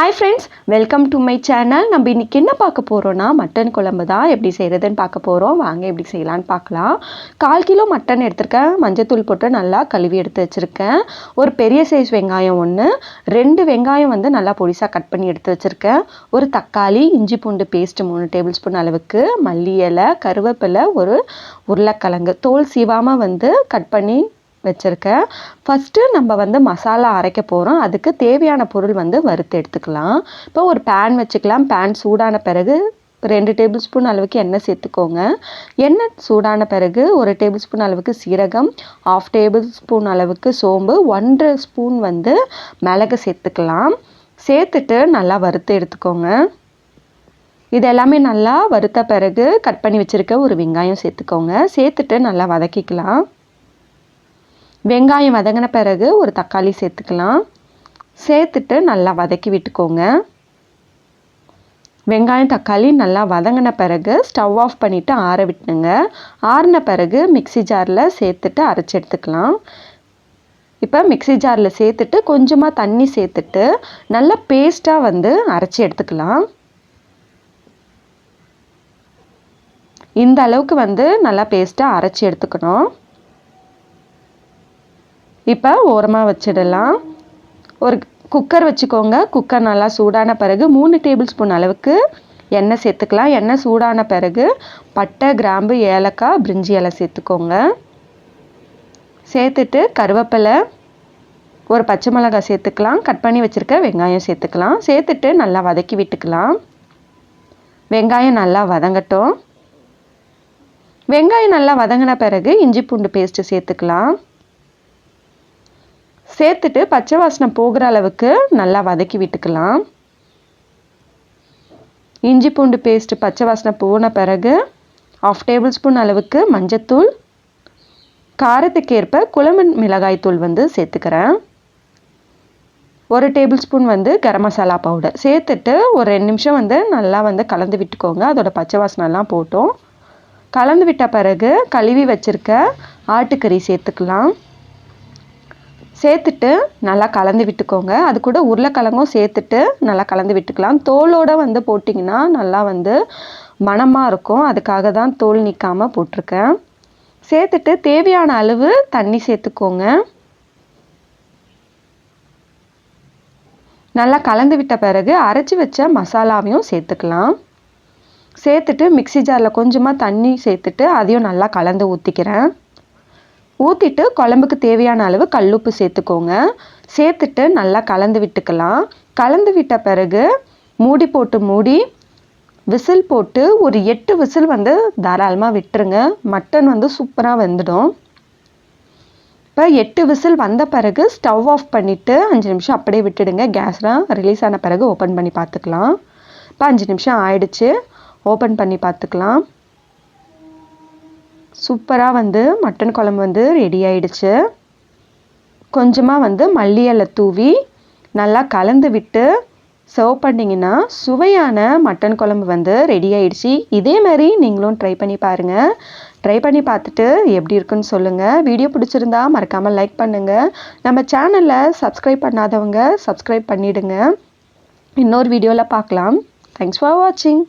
Hi friends, welcome to my channel. நம்ம இன்றைக்கி என்ன பார்க்க போகிறோன்னா மட்டன் குழம்பு தான் எப்படி செய்கிறதுன்னு பார்க்க போகிறோம். வாங்க எப்படி செய்யலான்னு பார்க்கலாம். 1/4 கிலோ மட்டன் எடுத்திருக்கேன். மஞ்சத்தூள் போட்டு நல்லா கழுவி எடுத்து வச்சுருக்கேன். ஒரு பெரிய சைஸ் வெங்காயம் 1, 2 வெங்காயம் நல்லா பொடிசாக கட் பண்ணி எடுத்து வச்சுருக்கேன். ஒரு தக்காளி, இஞ்சி பூண்டு பேஸ்ட்டு 3 டேபிள் ஸ்பூன் அளவுக்கு, மல்லி இலை, கருவேப்பிலை, ஒரு உருளைக்கிழங்கு தோல் சீவாமல் கட் பண்ணி வச்சுருக்கேன். ஃபஸ்ட்டு நம்ம மசாலா அரைக்க போகிறோம். அதுக்கு தேவையான பொருள் வறுத்து எடுத்துக்கலாம். இப்போ ஒரு பேன் வச்சுக்கலாம். பேன் சூடான பிறகு 2 டேபிள் ஸ்பூன் அளவுக்கு எண்ணெய் சேர்த்துக்கோங்க. எண்ணெய் சூடான பிறகு 1 டேபிள் ஸ்பூன் அளவுக்கு சீரகம், 1/2 டேபிள் ஸ்பூன் அளவுக்கு சோம்பு, 1 ஸ்பூன் மிளகு சேர்த்துக்கலாம். சேர்த்துட்டு நல்லா வறுத்து எடுத்துக்கோங்க. இது எல்லாமே நல்லா வறுத்த பிறகு கட் பண்ணி வச்சுருக்க ஒரு வெங்காயம் சேர்த்துக்கோங்க. சேர்த்துட்டு நல்லா வதக்கிக்கலாம். வெங்காயம் வதங்கின பிறகு ஒரு தக்காளி சேர்த்துக்கலாம். சேர்த்துட்டு நல்லா வதக்கி விட்டுக்கோங்க. வெங்காயம் தக்காளி நல்லா வதங்கின பிறகு ஸ்டவ் ஆஃப் பண்ணிவிட்டு ஆற விட்டுனுங்க. ஆறின பிறகு மிக்ஸி ஜாரில் சேர்த்துட்டு அரைச்சி எடுத்துக்கலாம். இப்போ மிக்ஸி ஜாரில் சேர்த்துட்டு கொஞ்சமாக தண்ணி சேர்த்துட்டு நல்லா பேஸ்ட்டாக அரைச்சி எடுத்துக்கலாம். இந்த அளவுக்கு நல்லா பேஸ்ட்டாக அரைச்சி எடுத்துக்கணும். இப்போ ஓரமாக வச்சிடலாம். ஒரு குக்கர் வச்சுக்கோங்க. குக்கர் நல்லா சூடான பிறகு 3 டேபிள் ஸ்பூன் அளவுக்கு எண்ணெய் சேர்த்துக்கலாம். எண்ணெய் சூடான பிறகு பட்டை, கிராம்பு, ஏலக்காய், பிரிஞ்சி இலை சேர்த்துக்கோங்க. சேர்த்துட்டு கருவேப்பிலை, ஒரு பச்சை மிளகாய் சேர்த்துக்கலாம். கட் பண்ணி வச்சுருக்க வெங்காயம் சேர்த்துக்கலாம். சேர்த்துட்டு நல்லா வதக்கி விட்டுக்கலாம். வெங்காயம் நல்லா வதங்கட்டும். வெங்காயம் நல்லா வதங்கின பிறகு இஞ்சி பூண்டு பேஸ்ட்டு சேர்த்துக்கலாம். சேர்த்துட்டு பச்சை வாசனை போகிற அளவுக்கு நல்லா வதக்கி விட்டுக்கலாம். இஞ்சி பூண்டு பேஸ்ட்டு பச்சை வாசனை போன பிறகு 1/2 டேபிள் ஸ்பூன் அளவுக்கு மஞ்சத்தூள், காரத்துக்கு ஏற்ப குழம்பு மிளகாய் தூள் சேர்த்துக்கிறேன். 1 table spoon garam masala powder சேர்த்துட்டு ஒரு 2 நிமிஷம் நல்லா கலந்து விட்டுக்கோங்க. அதோட பச்சை வாசனைலாம் போட்டோம். கலந்து விட்ட பிறகு கழுவி வச்சுருக்க ஆட்டுக்கறி சேர்த்துக்கலாம். சேர்த்துட்டு நல்லா கலந்து விட்டுக்கோங்க. அது கூட உருளைக்கிழங்கும் சேர்த்துட்டு நல்லா கலந்து விட்டுக்கலாம். தோலோடு போட்டிங்கன்னா நல்லா மணமாக இருக்கும். அதுக்காக தான் தோல் நீக்காமல் போட்டிருக்கேன். சேர்த்துட்டு தேவையான அளவு தண்ணி சேர்த்துக்கோங்க. நல்லா கலந்து விட்ட பிறகு அரைச்சி வச்ச மசாலாவையும் சேர்த்துக்கலாம். சேர்த்துட்டு மிக்ஸி ஜாரில் கொஞ்சமாக தண்ணி சேர்த்துட்டு அதையும் நல்லா கலந்து ஊற்றிக்கிறேன். ஊற்றிட்டு குழம்புக்கு தேவையான அளவு கல்லுப்பு சேர்த்துக்கோங்க. சேர்த்துட்டு நல்லா கலந்து விட்டுக்கலாம். கலந்து விட்ட பிறகு மூடி விசில் போட்டு ஒரு 8 விசில் தாராளமாக விட்டுருங்க. மட்டன் சூப்பராக வெந்துடும். இப்போ 8 விசில் வந்த பிறகு ஸ்டவ் ஆஃப் பண்ணிவிட்டு 5 நிமிஷம் அப்படியே விட்டுடுங்க. கேஸ்லாம் ரிலீஸ் ஆன பிறகு ஓப்பன் பண்ணி பார்த்துக்கலாம். இப்போ 5 நிமிஷம் ஆயிடுச்சு. ஓப்பன் பண்ணி பார்த்துக்கலாம். சூப்பராக மட்டன் குழம்பு ரெடி ஆயிடுச்சு. கொஞ்சமாக மல்லி இலை தூவி நல்லா கலந்து விட்டு சர்வ் பண்ணிங்கன்னா சுவையான மட்டன் குழம்பு ரெடி ஆயிடுச்சு. இதே மாதிரி நீங்களும் ட்ரை பண்ணி பாருங்கள். ட்ரை பண்ணி பார்த்துட்டு எப்படி இருக்குன்னு சொல்லுங்கள். வீடியோ பிடிச்சிருந்தா மறக்காமல் லைக் பண்ணுங்கள். நம்ம சேனலை சப்ஸ்கிரைப் பண்ணாதவங்க சப்ஸ்கிரைப் பண்ணிவிடுங்க. இன்னொரு வீடியோவில் பார்க்கலாம். தேங்க்ஸ் ஃபார் வாட்சிங்.